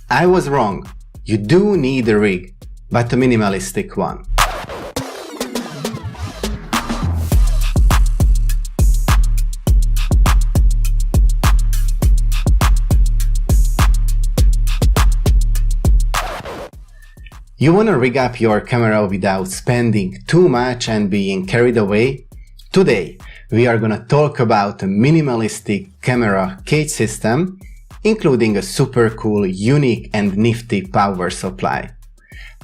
I was wrong. You do need a rig, but a minimalistic one. You wanna rig up your camera without spending too much and being carried away? Today, we are gonna talk about a minimalistic camera cage system, including a super cool, unique and nifty power supply.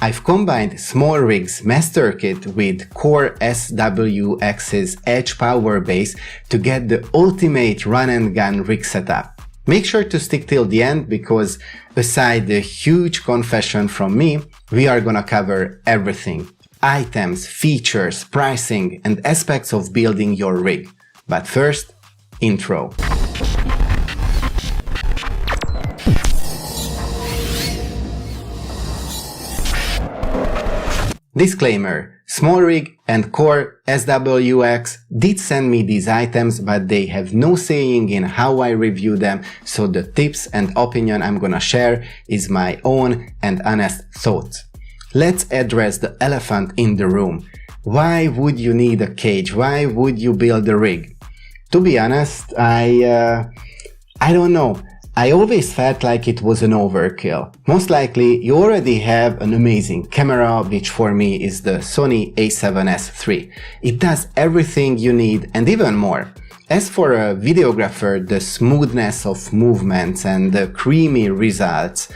I've combined SmallRig's Master Kit with Core SWX's Edge power base to get the ultimate run and gun rig setup. Make sure to stick till the end because beside the huge confession from me, we are gonna cover everything. Items, features, pricing and aspects of building your rig. But first, intro. Disclaimer: SmallRig and Core SWX did send me these items, but they have no saying in how I review them, so the tips and opinion I'm gonna share is my own and honest thoughts. Let's address the elephant in the room. Why would you need a cage? Why would you build a rig? To be honest, I don't know. I always felt like it was an overkill. Most likely, you already have an amazing camera, which for me is the Sony a7S III. It does everything you need and even more. As for a videographer, the smoothness of movements and the creamy results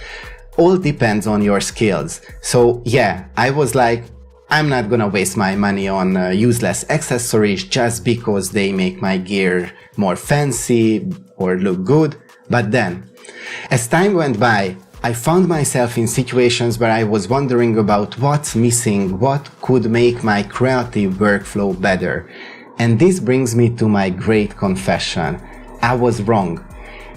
all depends on your skills. So yeah, I was like, I'm not gonna waste my money on useless accessories just because they make my gear more fancy or look good. But then, as time went by, I found myself in situations where I was wondering about what's missing, what could make my creative workflow better. And this brings me to my great confession. I was wrong.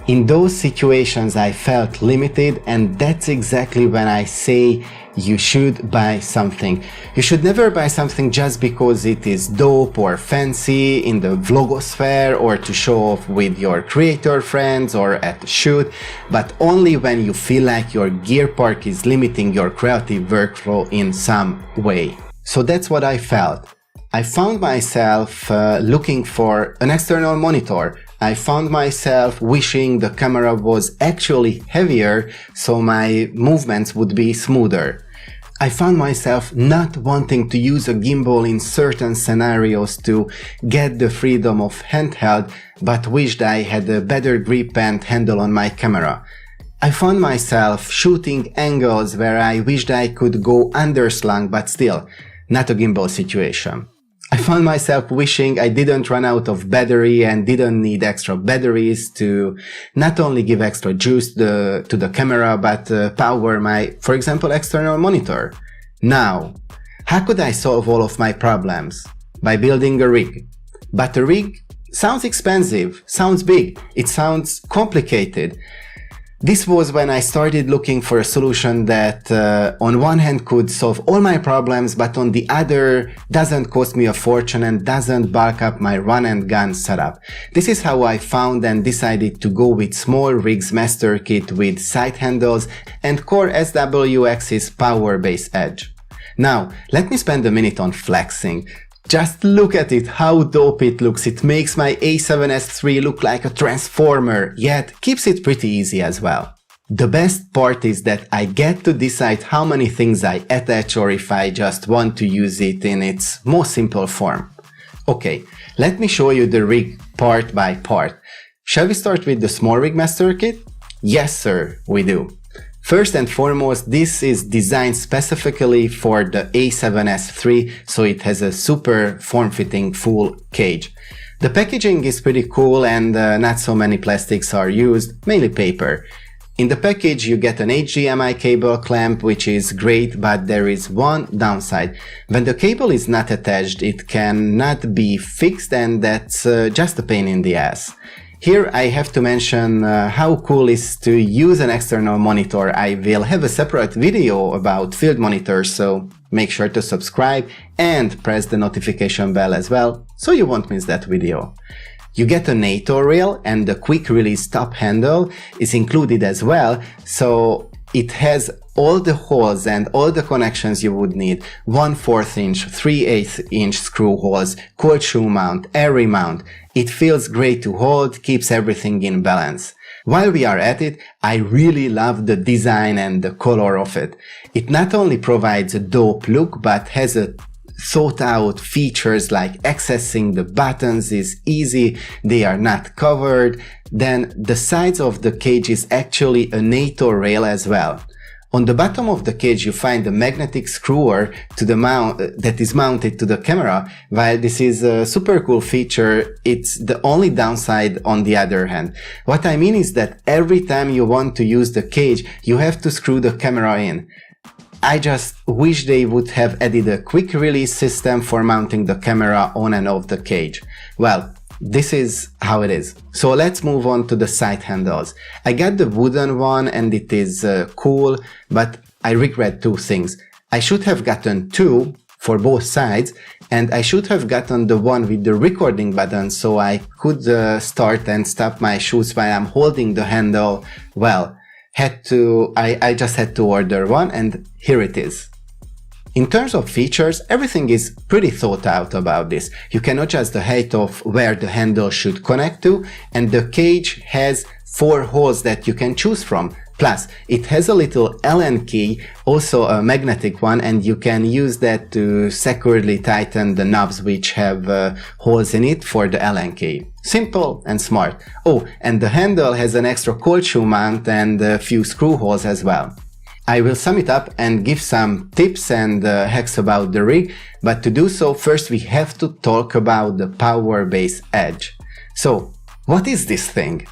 In those situations I felt limited, and that's exactly when I say you should buy something. You should never buy something just because it is dope or fancy in the vlogosphere or to show off with your creator friends or at a shoot, but only when you feel like your gear park is limiting your creative workflow in some way. So that's what I felt. I found myself looking for an external monitor. I found myself wishing the camera was actually heavier so my movements would be smoother. I found myself not wanting to use a gimbal in certain scenarios to get the freedom of handheld, but wished I had a better grip and handle on my camera. I found myself shooting angles where I wished I could go underslung, but still, not a gimbal situation. I found myself wishing I didn't run out of battery and didn't need extra batteries to not only give extra juice to the camera, but power my, for example, external monitor. Now, how could I solve all of my problems? By building a rig. But a rig sounds expensive, sounds big, it sounds complicated. This was when I started looking for a solution that on one hand could solve all my problems, but on the other doesn't cost me a fortune and doesn't bulk up my run and gun setup. This is how I found and decided to go with SmallRig's Master Kit with side handles and Core SWX's Power Base Edge. Now, let me spend a minute on flexing. Just look at it, how dope it looks. It makes my a7S III look like a transformer, yet keeps it pretty easy as well. The best part is that I get to decide how many things I attach or if I just want to use it in its most simple form. Okay, let me show you the rig part by part. Shall we start with the SmallRig Master Kit? Yes sir, we do. First and foremost, this is designed specifically for the a7S III, so it has a super form-fitting full cage. The packaging is pretty cool and not so many plastics are used, mainly paper. In the package you get an HDMI cable clamp, which is great, but there is one downside. When the cable is not attached, it cannot be fixed, and that's just a pain in the ass. Here I have to mention how cool it is to use an external monitor. I will have a separate video about field monitors, so make sure to subscribe and press the notification bell as well, so you won't miss that video. You get a NATO rail and the quick release top handle is included as well, so it has all the holes and all the connections you would need. 1/4 inch, 3/8 inch screw holes, cold shoe mount, airy mount. It feels great to hold, keeps everything in balance. While we are at it, I really love the design and the color of it. It not only provides a dope look, but has a thought out features like accessing the buttons is easy, they are not covered. Then the sides of the cage is actually a NATO rail as well. On the bottom of the cage you find a magnetic screwer to the mount that is mounted to the camera. While this is a super cool feature, it's the only downside on the other hand. What I mean is that every time you want to use the cage, you have to screw the camera in. I just wish they would have added a quick release system for mounting the camera on and off the cage. Well, this is how it is. So let's move on to the side handles. I got the wooden one and it is cool, but I regret two things. I should have gotten two for both sides, and I should have gotten the one with the recording button so I could start and stop my shoots while I'm holding the handle. Well, I just had to order one, and here it is. In terms of features, everything is pretty thought out about this. You can adjust the height of where the handle should connect to, and the cage has 4 holes that you can choose from. Plus, it has a little Allen key, also a magnetic one, and you can use that to securely tighten the knobs which have holes in it for the Allen key. Simple and smart. Oh, and the handle has an extra cold shoe mount and a few screw holes as well. I will sum it up and give some tips and hacks about the rig, but to do so, first we have to talk about the power base edge. So, what is this thing?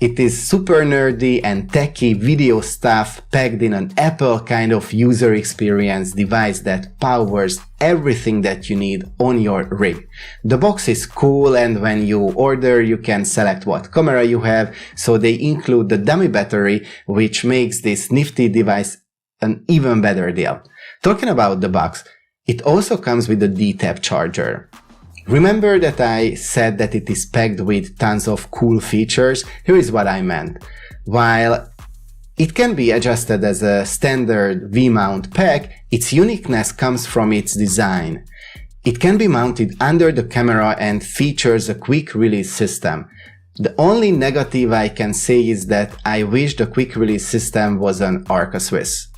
It is super nerdy and techy video stuff packed in an Apple kind of user experience device that powers everything that you need on your rig. The box is cool, and when you order you can select what camera you have, so they include the dummy battery, which makes this nifty device an even better deal. Talking about the box, it also comes with a D-tap charger. Remember that I said that it is packed with tons of cool features? Here is what I meant. While it can be adjusted as a standard V-mount pack, its uniqueness comes from its design. It can be mounted under the camera and features a quick release system. The only negative I can say is that I wish the quick release system was an Arca Swiss.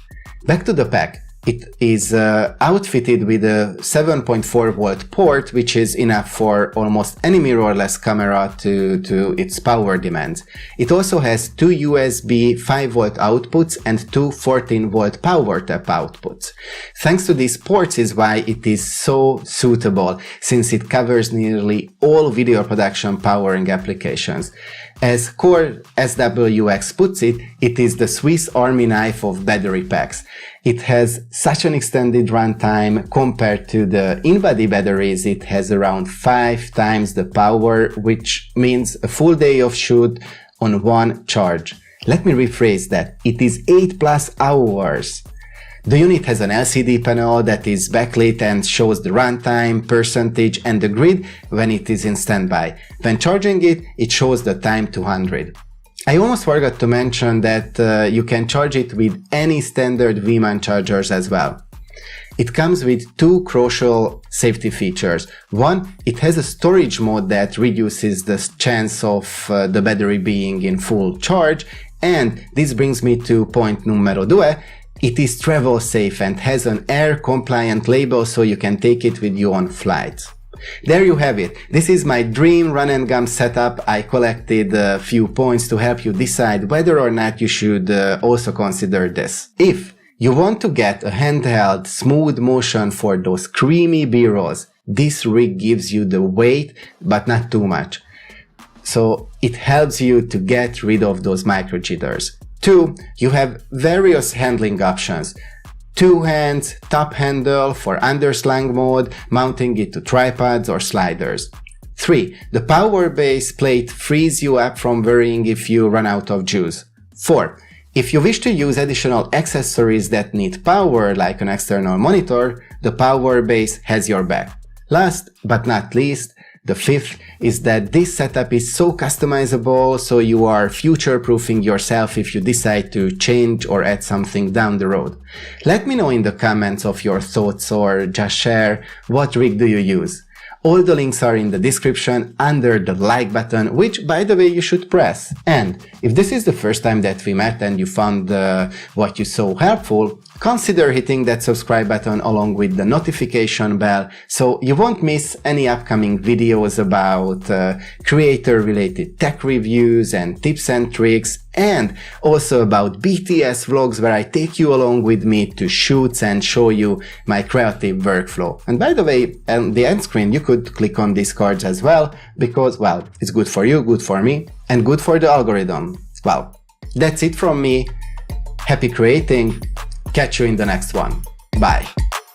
Back to the pack. It is outfitted with a 7.4 volt port, which is enough for almost any mirrorless camera to its power demands. It also has 2 USB 5 volt outputs and 2 14 volt power tap outputs. Thanks to these ports is why it is so suitable, since it covers nearly all video production powering applications. As Core SWX puts it, it is the Swiss Army knife of battery packs. It has such an extended runtime compared to the in-body batteries. It has around 5 times the power, which means a full day of shoot on one charge. Let me rephrase that. It is 8+ hours. The unit has an LCD panel that is backlit and shows the runtime, percentage and the grid when it is in standby. When charging it, it shows the time to 100. I almost forgot to mention that you can charge it with any standard V-mount chargers as well. It comes with 2 crucial safety features. One, it has a storage mode that reduces the chance of the battery being in full charge, and this brings me to point numero 2. It is travel safe and has an air compliant label, so you can take it with you on flights. There you have it. This is my dream run and gun setup. I collected a few points to help you decide whether or not you should also consider this. If you want to get a handheld smooth motion for those creamy B-rolls, this rig gives you the weight, but not too much. So it helps you to get rid of those micro jitters. 2. You have various handling options. 2 hands, top handle for underslung mode, mounting it to tripods or sliders. 3. The power base plate frees you up from worrying if you run out of juice. 4. If you wish to use additional accessories that need power, like an external monitor, the power base has your back. Last but not least, The fifth is that this setup is so customizable, so you are future-proofing yourself if you decide to change or add something down the road. Let me know in the comments of your thoughts, or just share what rig do you use. All the links are in the description under the like button, which, by the way, you should press. And if this is the first time that we met and you found what you saw helpful, consider hitting that subscribe button along with the notification bell so you won't miss any upcoming videos about creator-related tech reviews and tips and tricks, and also about BTS vlogs where I take you along with me to shoots and show you my creative workflow. And by the way, on the end screen you could click on these cards as well, because, well, it's good for you, good for me, and good for the algorithm. Well, that's it from me. Happy creating. Catch you in the next one. Bye.